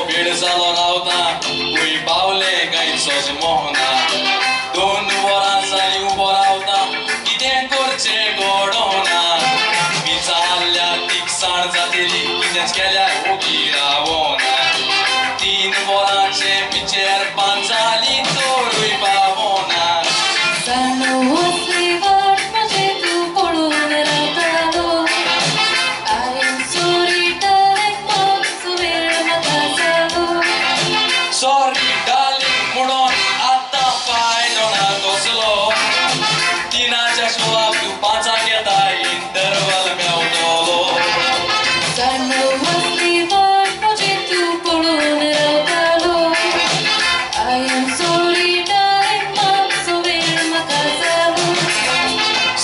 वेळ जालो रावता खूंय पावले गायचोच मोहना 2 वरां जालीं उबो रावता कितें करचें घडोना विचारल्या तिकसाण जातली कितेंच केल्यार ओगी रावना 3 वरांचे पिचेर 5 जालीं तोरूय पावना Sorry darling म्हणून आतां फायदो ना कसलो 3च्या सुवाक तूं 5 येता इंटरवल मेवतलो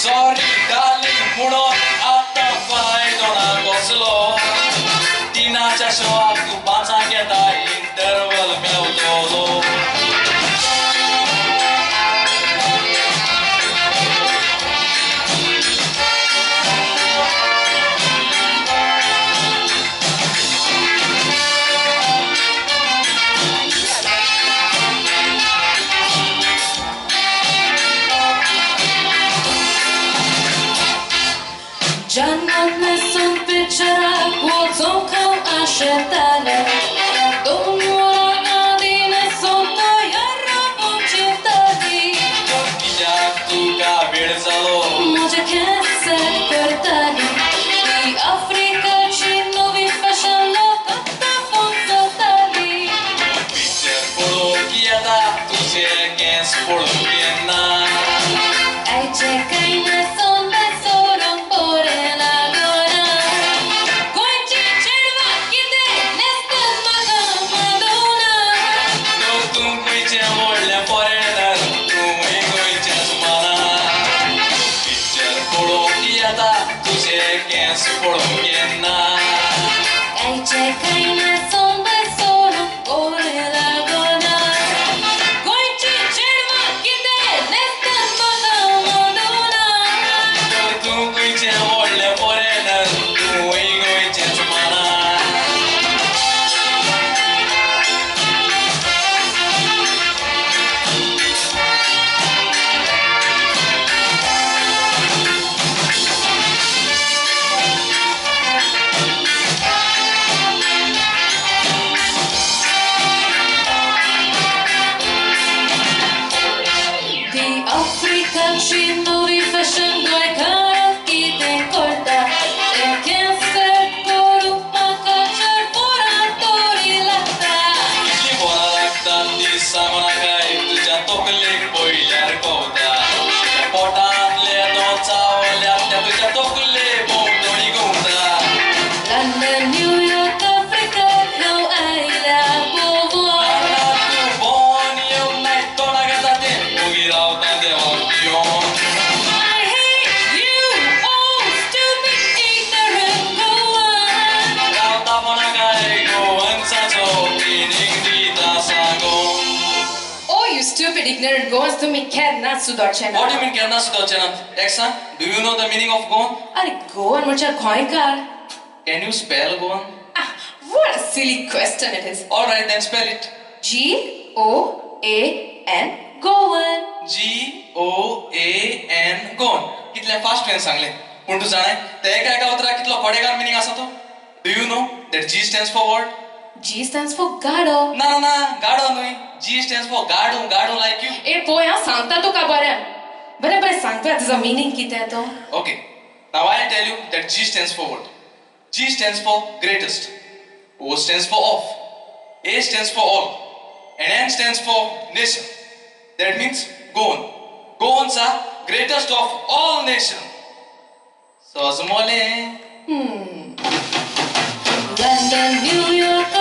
Sorry darling म्हणून आतां फायदो ना कसलो 3च्या सुवाक तूं 5 येता interval मेवतलो Gianna son piccera głocą a szetale Domura adine sotto jarra bądźcie wtedy Jak tuka वेळ जालो Może kęsek portali I Afryka ci nowy fashion lokata fonzotali picture पळोवंक येता तुजें केंस पळोवंक येना Ej, czekaj na sądę, sorą porę na gora Kończy czerwa, kiedy nestem maka Madonna तूं खंयचें व्हडलें फॉरेनर तूंय गोंयचेंच मना पिक्चर पळोवंक येता तुजें केंस पळोवंक येना Ej, czekaj na sądę, sorą porę na gora Kończy czerwa, kiedy nestem maka Madonna तूं खंयचें व्हडलें फॉरेनर तूंय गोंयचेंच मना The Afrikaci nowy fashion dojkarki ten korta Ten kęsek korup maka czerwona tori lata कितलीं बोरां लागतात तीं सांगूना काय तुज्या तकलेक पयल्यार कवता पोटांतले दोन चावल्यात त्या तुज्या तकले भोंवतणी घुंवता London, New York, Africa, no आयला पोवो तूं भोंवन येवंक नाय तोंडाक येता तें ओगी रावता देवाक peon I hate you, oh stupid ignorant Goan रावता कोणा काय गोवन्साचो ट्रेनिंग दिता सांगून Oh you stupid ignorant Goans तुम्ही केन्ना Sudarshana What do you mean केन्ना सुदर्शनात एक सांग Do you know the meaning of Goan अरे गोवन म्हणजे गोंयकार Can you spell Goan Ah, what a silly question it is Alright then spell it G-O-A-N Goan G-O-A-N Goan कितले fast when सांगले पूण तूं जाणाय ते एका उतराक कितलो कोडेगार मिनींग आसा तो Do you know that G stands for what? G stands for गाडो ना गाडो न्हय G stands for Gadu like you ए पोय हांव सांगता तुका बरें बरें सांगता तुजो मिनींग कितें तो Okay now I'll tell you that G stands for what? G stands for greatest O stands for of A stands for all and N stands for nation That means Goan Goans are greatest of all nations So Azmole London, New York